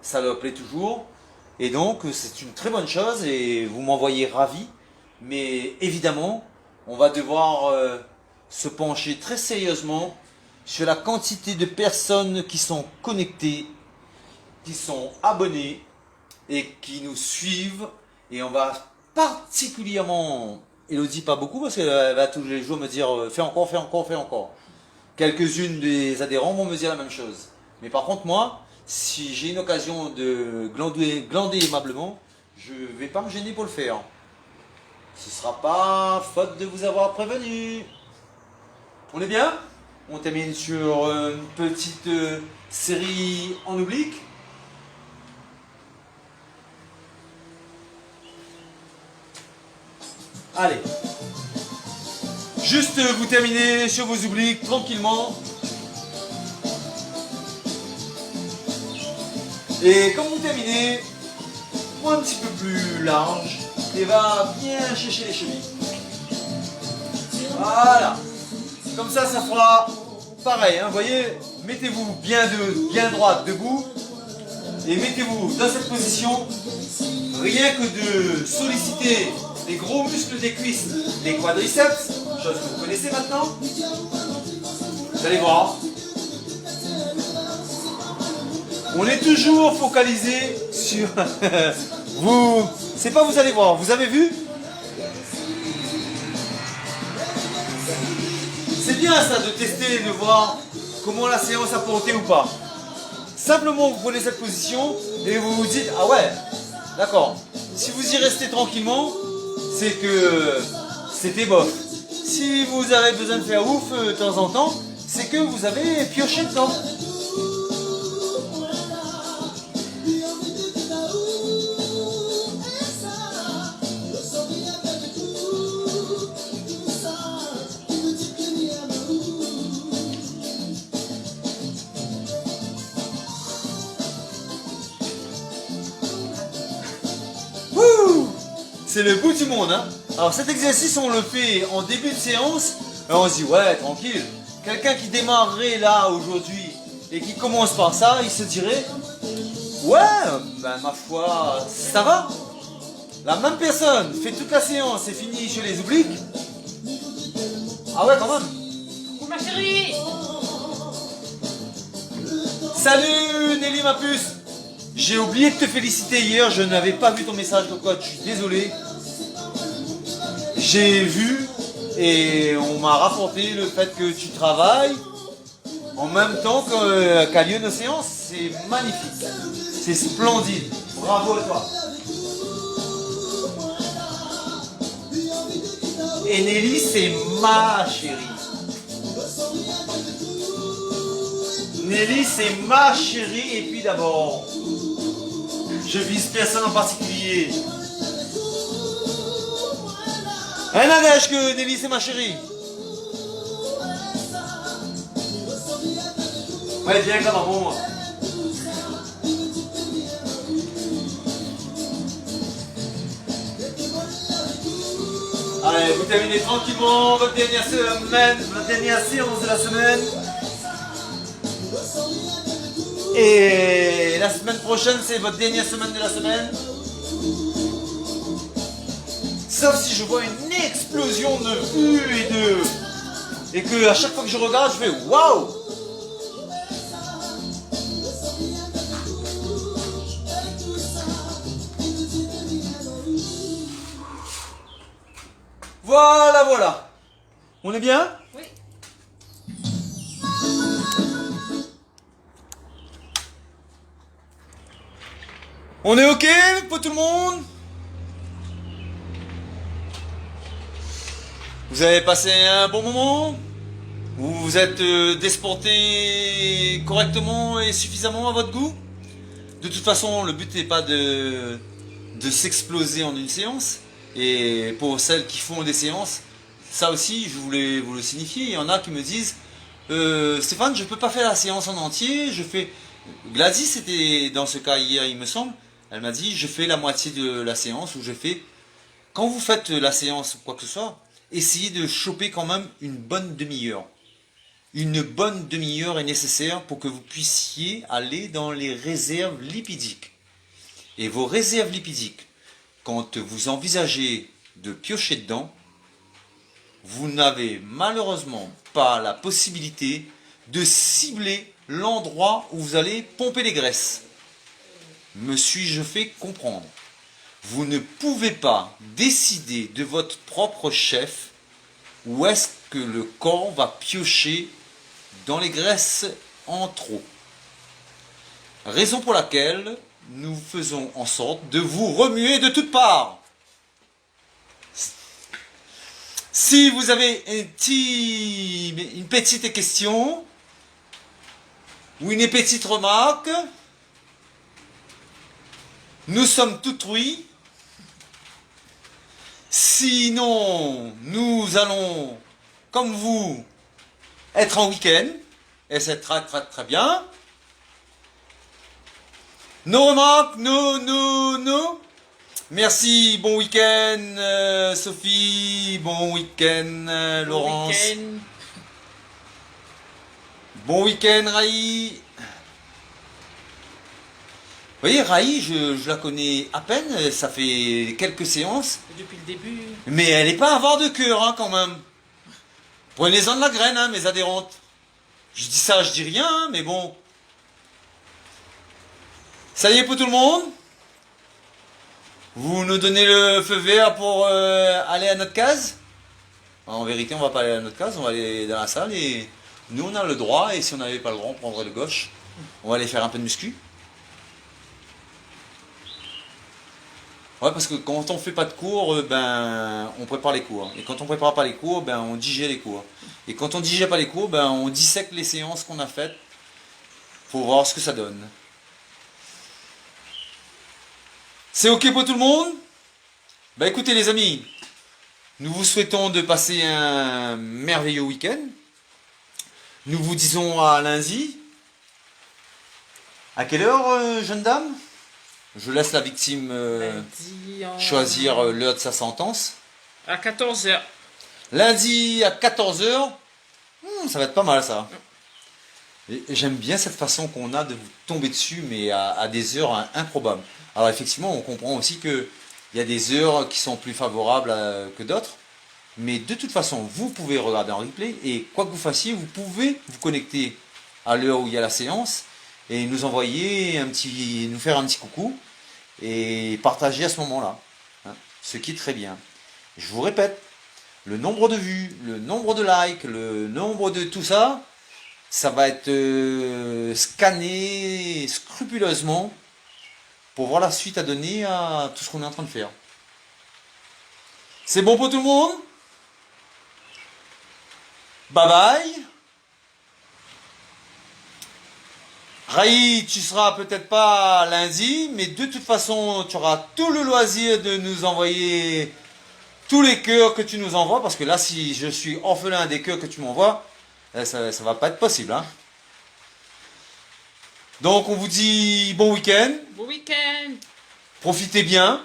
ça leur plaît toujours. Et donc c'est une très bonne chose et vous m'envoyez ravi. Mais évidemment, on va devoir se pencher très sérieusement sur la quantité de personnes qui sont connectées, qui sont abonnées et qui nous suivent. Et on va particulièrement, Elodie pas beaucoup parce qu'elle va tous les jours me dire fais encore, fais encore, fais encore. Quelques-unes des adhérents vont me dire la même chose. Mais par contre moi, si j'ai une occasion de glander aimablement, je ne vais pas me gêner pour le faire. Ce ne sera pas faute de vous avoir prévenu. On est bien? On termine sur une petite série en oblique. Allez. Juste vous terminez sur vos obliques tranquillement. Et quand vous terminez, prends un petit peu plus large et va bien chercher les chevilles. Voilà. Comme ça, ça fera pareil. Vous voyez, mettez-vous bien droite debout et mettez-vous dans cette position. Rien que de solliciter les gros muscles des cuisses, les quadriceps, chose que vous connaissez maintenant. Vous allez voir. On est toujours focalisé sur vous. C'est pas vous allez voir. Vous avez vu? C'est bien ça de tester, de voir comment la séance a porté ou pas. Simplement vous prenez cette position et vous vous dites ah ouais, d'accord. Si vous y restez tranquillement, c'est que c'était bof. Si vous avez besoin de faire ouf de temps en temps, c'est que vous avez pioché dedans. c'est le bout du monde. Hein. Alors cet exercice, on le fait en début de séance. Et on se dit, ouais, tranquille. Quelqu'un qui démarrerait là aujourd'hui et qui commence par ça, il se dirait, ouais, ben ma foi, ça va. La même personne fait toute la séance et finit chez les obliques. Ah ouais, quand même. Coucou ma chérie. Salut Nelly ma puce. J'ai oublié de te féliciter hier, je n'avais pas vu ton message de coach, je suis désolé. J'ai vu et on m'a rapporté le fait que tu travailles en même temps qu'a lieu nos séances. C'est magnifique, c'est splendide. Bravo à toi. Et Nelly, c'est ma chérie. Nelly, c'est ma chérie. Et puis d'abord, je vise personne en particulier. Elle n'engage que Nelly, c'est ma chérie. Ouais, viens comme un bon moi. Allez, vous terminez tranquillement votre dernière semaine, votre dernière séance de la semaine. Et la semaine prochaine, c'est votre dernière semaine de la semaine. Sauf si je vois une explosion de vues et que à chaque fois que je regarde, je fais waouh! Voilà, voilà. On est bien? Oui. On est ok pour tout le monde? Vous avez passé un bon moment? Vous vous êtes désporté correctement et suffisamment à votre goût? De toute façon, le but n'est pas de s'exploser en une séance. Et pour celles qui font des séances, ça aussi, je voulais vous le signifier. Il y en a qui me disent Stéphane, je ne peux pas faire la séance en entier. Je fais. Gladys, c'était dans ce cas hier, il me semble. Elle m'a dit je fais la moitié de la séance ou je fais. Quand vous faites la séance ou quoi que ce soit, essayez de choper quand même une bonne demi-heure. Une bonne demi-heure est nécessaire pour que vous puissiez aller dans les réserves lipidiques. Et vos réserves lipidiques, quand vous envisagez de piocher dedans, vous n'avez malheureusement pas la possibilité de cibler l'endroit où vous allez pomper les graisses. Me suis-je fait comprendre? Vous ne pouvez pas décider de votre propre chef où est-ce que le corps va piocher dans les graisses en trop. Raison pour laquelle nous faisons en sorte de vous remuer de toutes parts. Si vous avez une petite question ou une petite remarque, nous sommes tout oui. Sinon, nous allons, comme vous, être en week-end, et c'est très bien. Nos remarques, non. Merci, bon week-end Sophie, bon week-end Laurence. Week-end. Bon week-end Raï. Vous voyez, Raï, je la connais à peine, ça fait quelques séances. Depuis le début. Mais elle n'est pas avare de cœur, hein, quand même. Prenez-en de la graine, hein, mes adhérentes. Je dis ça, je dis rien, hein, mais bon. Ça y est pour tout le monde? Vous nous donnez le feu vert pour aller à notre case? En vérité, on va pas aller à notre case, on va aller dans la salle et nous, on a le droit, et si on n'avait pas le droit, on prendrait le gauche. On va aller faire un peu de muscu. Ouais, parce que quand on fait pas de cours, ben, on prépare les cours. Et quand on prépare pas les cours, ben, on digère les cours. Et quand on digère pas les cours, ben, on dissèque les séances qu'on a faites pour voir ce que ça donne. C'est ok pour tout le monde? Ben écoutez les amis, nous vous souhaitons de passer un merveilleux week-end. Nous vous disons à lundi. À quelle heure, jeune dame? Je laisse la victime Lundi choisir l'heure de sa sentence. à 14h. Lundi à 14h. Ça va être pas mal ça. Et j'aime bien cette façon qu'on a de vous tomber dessus, mais à des heures improbables. Alors effectivement, on comprend aussi qu'il y a des heures qui sont plus favorables que d'autres. Mais de toute façon, vous pouvez regarder en replay et quoi que vous fassiez, vous pouvez vous connecter à l'heure où il y a la séance et nous envoyer nous faire un petit coucou et partager à ce moment-là. Hein, ce qui est très bien. Je vous répète, le nombre de vues, le nombre de likes, le nombre de tout ça, ça va être scanné scrupuleusement pour voir la suite à donner à tout ce qu'on est en train de faire. C'est bon pour tout le monde? Bye bye. Raï, tu seras peut-être pas lundi, mais de toute façon, tu auras tout le loisir de nous envoyer tous les cœurs que tu nous envoies, parce que là, si je suis orphelin des cœurs que tu m'envoies, ça va pas être possible. Hein. Donc, on vous dit bon week-end. Bon week-end. Profitez bien.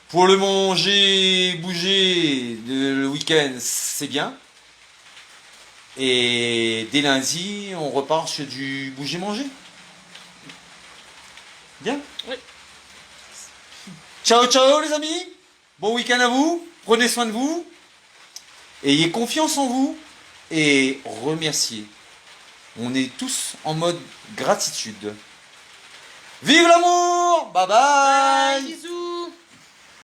Pour le manger, bouger, le week-end, c'est bien. Et dès lundi, on repart sur du bouger-manger. Bien? Oui. Ciao, ciao les amis. Bon week-end à vous. Prenez soin de vous. Ayez confiance en vous. Et remerciez. On est tous en mode gratitude. Vive l'amour. Bye bye. Bisous.